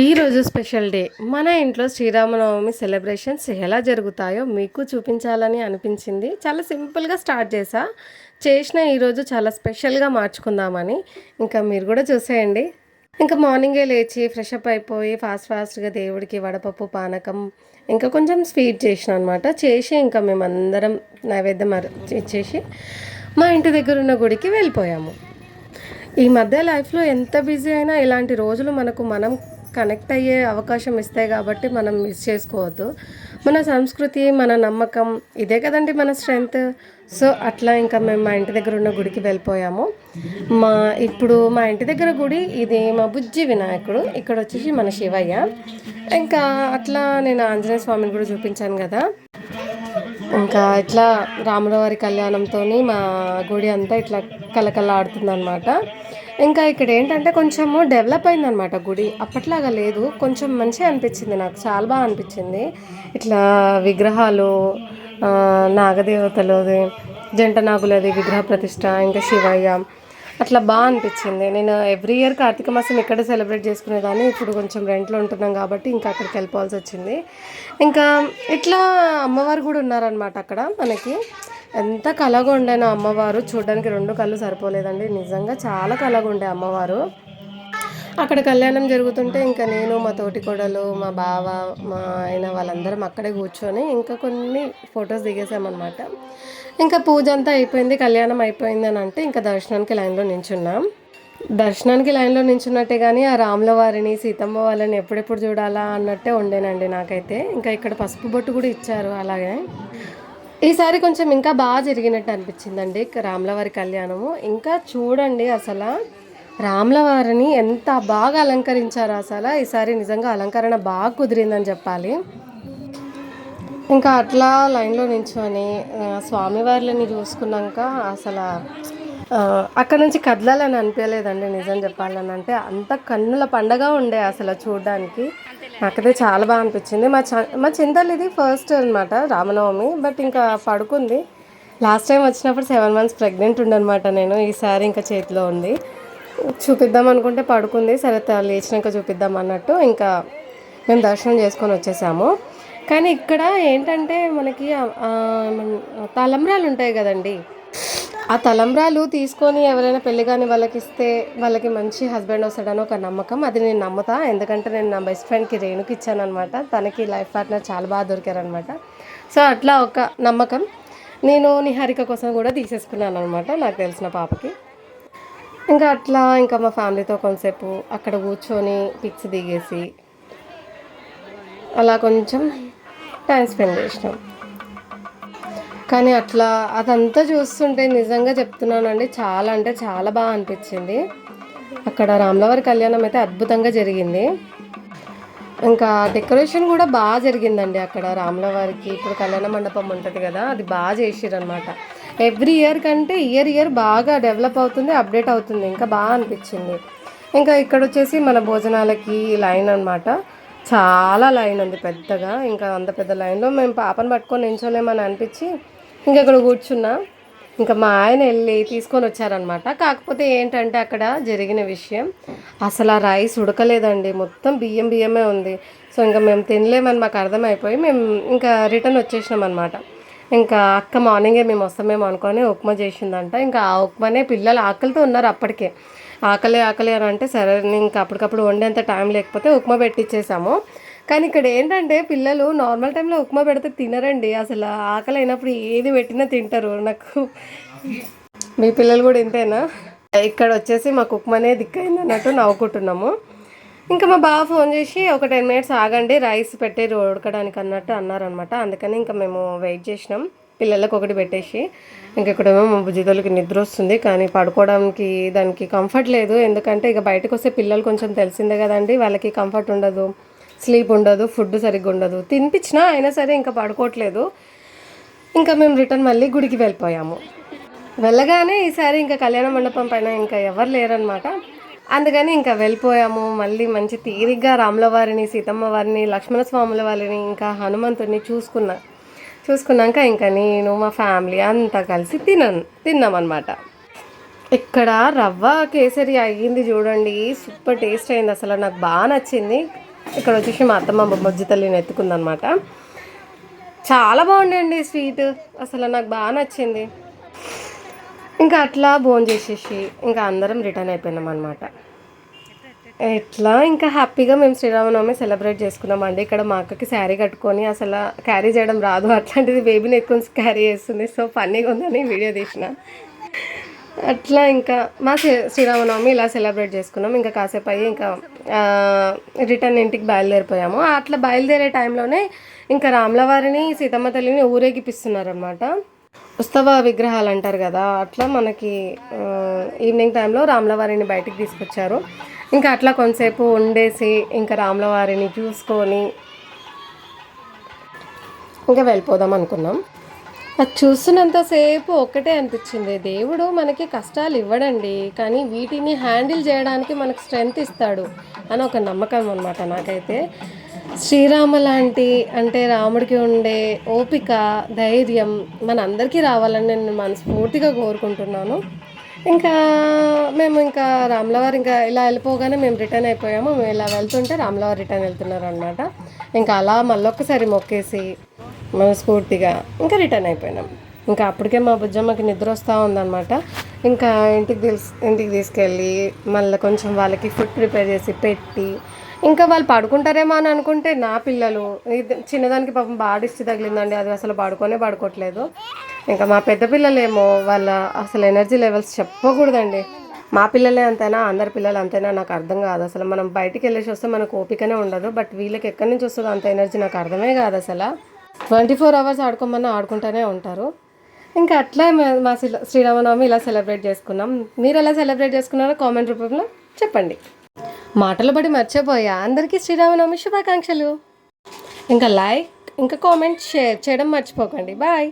ఈరోజు special day. మన ఇంట్లో శ్రీరామనవమి సెలబ్రేషన్స్ ఎలా జరుగుతాయో మీకు చూపించాలని అనిపించింది. చాలా సింపుల్గా స్టార్ట్ చేసిన ఈరోజు చాలా స్పెషల్గా మార్చుకుందామని. ఇంకా మీరు కూడా చూసేయండి. ఇంకా మార్నింగే లేచి ఫ్రెష్ అప్ అయిపోయి ఫాస్ట్గా దేవుడికి వడపప్పు పానకం ఇంకా కొంచెం స్వీట్ చేసిన అనమాట. చేసి ఇంకా మేమందరం నైవేద్యం ఇచ్చేసి మా ఇంటి దగ్గర ఉన్న గుడికి వెళ్ళిపోయాము. ఈ మధ్య లైఫ్లో ఎంత బిజీ అయినా ఇలాంటి రోజులు మనం కనెక్ట్ అయ్యే అవకాశం ఇస్తాయి కాబట్టి మనం మిస్ చేసుకోవద్దు. మన సంస్కృతి, మన నమ్మకం ఇదే కదండి మన స్ట్రెంగ్త్. సో అట్లా ఇంకా మేము మా ఇంటి దగ్గర ఉన్న గుడికి వెళ్ళిపోయాము. ఇప్పుడు మా ఇంటి దగ్గర గుడి ఇది మా బుజ్జి వినాయకుడు, ఇక్కడ వచ్చేసి మన శివయ్య. ఇంకా అట్లా నేను ఆంజనేయ స్వామిని కూడా చూపించాను కదా. ఇంకా ఇట్లా రాముల వారి కళ్యాణంతో మా గుడి అంతా ఇట్లా కలకల్లాడుతుంది అనమాట. ఇంకా ఇక్కడ ఏంటంటే కొంచెము డెవలప్ అయిందనమాట గుడి, అప్పట్లాగా లేదు. కొంచెం మంచిగా అనిపించింది, నాకు చాలా బాగా అనిపించింది. ఇట్లా విగ్రహాలు, నాగదేవతలది, జంట నాగులది విగ్రహ ప్రతిష్ట, ఇంకా శివయ్య అట్లా బాగా అనిపించింది. నేను ఎవ్రీ ఇయర్ కార్తీక మాసం ఇక్కడే సెలబ్రేట్ చేసుకునేదాన్ని. ఇప్పుడు కొంచెం రెంట్లో ఉంటున్నాం కాబట్టి ఇంకా అక్కడికి వెళ్ళిపోవాల్సి వచ్చింది. ఇంకా ఇట్లా అమ్మవారు కూడా ఉన్నారనమాట అక్కడ. మనకి ఎంత కళగా ఉండేనో అమ్మవారు, చూడడానికి 2 కళ్ళు సరిపోలేదండి. నిజంగా చాలా కళగా ఉండే అమ్మవారు. అక్కడ కళ్యాణం జరుగుతుంటే ఇంకా నేను, మా తోటి కోడలు, మా బావ, మా ఆయన వాళ్ళందరం అక్కడే కూర్చొని ఇంకా కొన్ని ఫొటోస్ దిగేసామన్నమాట. ఇంకా పూజ అంతా అయిపోయింది, కళ్యాణం అయిపోయింది అని అంటే ఇంకా దర్శనానికి లైన్లో నించున్నాం. దర్శనానికి లైన్లో నించున్నట్టే కానీ ఆ రాముల వారిని, సీతమ్మ వాళ్ళని ఎప్పుడెప్పుడు చూడాలా అన్నట్టే ఉండేనండి నాకైతే. ఇంకా ఇక్కడ పసుపు బొట్టు కూడా ఇచ్చారు. అలాగే ఈసారి కొంచెం ఇంకా బాగా జరిగినట్టు అనిపించిందండి రాములవారి కళ్యాణము. ఇంకా చూడండి అసలు రాములవారిని ఎంత బాగా అలంకరించారు. అసలు ఈసారి నిజంగా అలంకరణ బాగా కుదిరిందని చెప్పాలి. ఇంకా అట్లా లైన్లో నించొని స్వామివార్లని చూసుకున్నాక అసలు అక్కడ నుంచి కదలాలని అనిపించలేదండి నిజం చెప్పాలని అంటే. అంత కన్నుల పండగ ఉండే అసలు చూడడానికి. నాకైతే చాలా బాగా అనిపించింది. మా చింతలు ఇది ఫస్ట్ అనమాట రామనవమి, బట్ ఇంకా పడుకుంది. లాస్ట్ టైం వచ్చినప్పుడు 7 months ప్రెగ్నెంట్ ఉండనమాట నేను. ఈసారి ఇంకా చేతిలో ఉంది. చూపిద్దాం అనుకుంటే పడుకుంది. సరే లేచినాక చూపిద్దాం అన్నట్టు ఇంకా మేము దర్శనం చేసుకొని వచ్చేసాము. కానీ ఇక్కడ ఏంటంటే మనకి తలంబ్రాలు ఉంటాయి కదండి, ఆ తలంబ్రాలు తీసుకొని ఎవరైనా పెళ్లి కానీ వాళ్ళకి ఇస్తే వాళ్ళకి మంచి హస్బెండ్ వస్తాడని ఒక నమ్మకం. అది నేను నమ్ముతా, ఎందుకంటే నేను నా బెస్ట్ ఫ్రెండ్కి రేణుకి ఇచ్చాను అనమాట. తనకి లైఫ్ పార్ట్నర్ చాలా బాగా దొరికారనమాట. సో అట్లా ఒక నమ్మకం. నేను నిహారిక కోసం కూడా తీసేసుకున్నాను అనమాట, నాకు తెలిసిన పాపకి. ఇంకా అట్లా ఇంకా మా ఫ్యామిలీతో కొంతసేపు అక్కడ కూర్చొని పిక్స్ దిగేసి అలా కొంచెం టైం స్పెండ్ చేసినాం. కానీ అట్లా అదంతా చూస్తుంటే నిజంగా చెప్తున్నానండి, చాలా అంటే చాలా బాగా అనిపించింది. అక్కడ రాములవారి కళ్యాణం అయితే అద్భుతంగా జరిగింది. ఇంకా డెకరేషన్ కూడా బాగా జరిగిందండి అక్కడ రాములవారికి. ఇప్పుడు కళ్యాణ మండపం ఉంటుంది కదా, అది బాగా చేసిరనమాట. ఎవ్రీ ఇయర్ కంటే ఇయర్ బాగా డెవలప్ అవుతుంది, అప్డేట్ అవుతుంది. ఇంకా బాగా అనిపించింది. ఇంకా ఇక్కడ వచ్చేసి మన భోజనాలకి లైన్ అనమాట. చాలా లైన్ ఉంది పెద్దగా. ఇంకా అంత పెద్ద లైన్లో మేము పాపను పట్టుకొని నించోలేమని అనిపించి ఇంకా ఇక్కడ కూర్చున్నా. ఇంకా మా ఆయన వెళ్ళి తీసుకొని వచ్చారనమాట. కాకపోతే ఏంటంటే అక్కడ జరిగిన విషయం, అసలు ఆ రైస్ ఉడకలేదండి, మొత్తం బియ్యమే ఉంది. సో ఇంకా మేము తినలేమని మాకు అర్థమైపోయి మేము ఇంకా రిటర్న్ వచ్చేసినాం అనమాట. ఇంకా అక్క మార్నింగే మేము వస్తామేమో అనుకొని ఉప్మా చేసిందంట. ఇంకా ఆ ఉప్మానే పిల్లలు ఆకలితో ఉన్నారు అప్పటికే. ఆకలి అని అంటే సరే ఇంకా అప్పటికప్పుడు వండేంత టైం లేకపోతే ఉప్మా పెట్టించేసాము. కానీ ఇక్కడ ఏంటంటే పిల్లలు నార్మల్ టైంలో ఉప్మా పెడితే తినరండి. అసలు ఆకలి అయినప్పుడు ఏది పెట్టినా తింటారు. నాకు మీ పిల్లలు కూడా ఇంతేనా? ఇక్కడ వచ్చేసి మాకు ఉప్మానే దిక్కైంది అన్నట్టు నవ్వుకుంటున్నాము. ఇంకా మా బావ ఫోన్ చేసి ఒక 10 minutes ఆగండి, రైస్ పెట్టే ఉడకడానికి అన్నట్టు అన్నారనమాట. అందుకని ఇంకా మేము వెయిట్ చేసినాం. పిల్లలకు ఒకటి పెట్టేసి ఇంకా ఇక్కడేమో మా బుజ్జితోళ్ళకి నిద్ర వస్తుంది, కానీ పడుకోవడానికి దానికి కంఫర్ట్ లేదు. ఎందుకంటే ఇక బయటకు వస్తే పిల్లలు కొంచెం తెలిసిందే కదండి, వాళ్ళకి కంఫర్ట్ ఉండదు, స్లీప్ ఉండదు, ఫుడ్ సరిగ్గా ఉండదు. తినిపించినా అయినా సరే ఇంకా పడుకోవట్లేదు. ఇంకా మేము రిటర్న్ మళ్ళీ గుడికి వెళ్ళిపోయాము. వెళ్ళగానే ఈసారి ఇంకా కళ్యాణ మండపం పైన ఇంకా ఎవరు లేరనమాట. అందుకని ఇంకా వెళ్ళిపోయాము. మళ్ళీ మంచి తీరిగ్గా రాముల వారిని, సీతమ్మ వారిని, లక్ష్మణ స్వాముల వారిని, ఇంకా హనుమంతుడిని చూసుకున్నాక ఇంకా నేను మా ఫ్యామిలీ అంతా కలిసి తిన్నామన్నమాట. ఇక్కడ రవ్వ కేసరి అయ్యింది చూడండి, సూపర్ టేస్ట్ అయింది. అసలు నాకు బాగా నచ్చింది. ఇక్కడ వచ్చేసి మా అత్తమ్మ బొజ్జి తల్లిని ఎత్తుకుందనమాట. చాలా బాగుండండి స్వీట్, అసలు నాకు బాగా నచ్చింది. ఇంకా అట్లా చేసేసి ఇంకా అందరం రిటర్న్ అయిపోయినాం అనమాట. ఎట్లా ఇంకా హ్యాపీగా మేము శ్రీరామనవమి సెలబ్రేట్ చేసుకున్నామండి. ఇక్కడ మా అక్కకి శారీ కట్టుకొని అసలు క్యారీ చేయడం రాదు, అట్లాంటిది బేబీని ఎక్కువ క్యారీ చేస్తుంది. సో ఫన్నీగా ఉందని వీడియో తీసిన. అట్లా ఇంకా మా శ్రీరామనవమి ఇలా సెలబ్రేట్ చేసుకున్నాం. ఇంకా కాసేపు అయ్యి ఇంకా రిటర్న్ ఇంటికి బయలుదేరిపోయాము. అట్లా బయలుదేరే టైంలోనే ఇంకా రాములవారిని సీతమ్మ తల్లిని ఊరేగిపిస్తున్నారు అనమాట. ఉత్సవ విగ్రహాలు అంటారు కదా, అట్లా మనకి ఈవినింగ్ టైంలో రాములవారిని బయటికి తీసుకొచ్చారు. ఇంకా అట్లా కొంతసేపు ఉండేసి ఇంకా రాములవారిని చూసుకొని ఇంకా వెళ్ళిపోదాం అనుకున్నాం. అది చూస్తున్నంతసేపు ఒక్కటే అనిపించింది, దేవుడు మనకి కష్టాలు ఇవ్వడండి, కానీ వీటిని హ్యాండిల్ చేయడానికి మనకు స్ట్రెంగ్త్ ఇస్తాడు అని ఒక నమ్మకం అనమాట నాకైతే. శ్రీరామ లాంటి అంటే రాముడికి ఉండే ఓపిక, ధైర్యం మనందరికీ రావాలని నేను మనస్ఫూర్తిగా కోరుకుంటున్నాను. ఇంకా మేము ఇంకా రాములవారు ఇంకా ఇలా వెళ్ళిపోగానే మేము రిటర్న్ అయిపోయాము. మేము ఇలా వెళ్తుంటే రాములవారు రిటర్న్ వెళ్తున్నారు అనమాట. ఇంకా అలా మళ్ళొక్కసారి మొక్కేసి మనస్ఫూర్తిగా ఇంకా రిటర్న్ అయిపోయినాం. ఇంకా అప్పటికే మా బుజ్జమ్మకి నిద్ర వస్తూ ఉందన్నమాట. ఇంకా ఇంటికి తీసుకెళ్ళి మళ్ళీ కొంచెం వాళ్ళకి ఫుడ్ ప్రిపేర్ చేసి పెట్టి ఇంకా వాళ్ళు పడుకుంటారేమో అని అనుకుంటే నా పిల్లలు చిన్నదానికి పాపం బాగా దిష్టి తగిలిందండి, అది అసలు పడుకోవట్లేదు. ఇంకా మా పెద్ద పిల్లలేమో వాళ్ళ అసలు ఎనర్జీ లెవెల్స్ చెప్పకూడదండి. మా పిల్లలే అంతేనా అందరి పిల్లలు అంతేనా నాకు అర్థం కాదు. అసలు మనం బయటికి వెళ్ళేసి వస్తే మనకు ఓపికనే ఉండదు, బట్ వీళ్ళకి ఎక్కడి నుంచి వస్తుందో అంత ఎనర్జీ నాకు అర్థమే కాదు. అసలు 24 hours ఆడుకోమన్నా ఆడుకుంటూనే ఉంటారు. ఇంకా అట్లా మా శ్రీరామనవమి ఇలా సెలబ్రేట్ చేసుకున్నాం. మీరు ఎలా సెలబ్రేట్ చేసుకున్నారో కామెంట్ రూపంలో చెప్పండి. మాటలు పడి మర్చిపోయా, అందరికీ శ్రీరామనవమి శుభాకాంక్షలు. ఇంకా లైక్ ఇంకా కామెంట్ షేర్ చేయడం మర్చిపోకండి. బాయ్.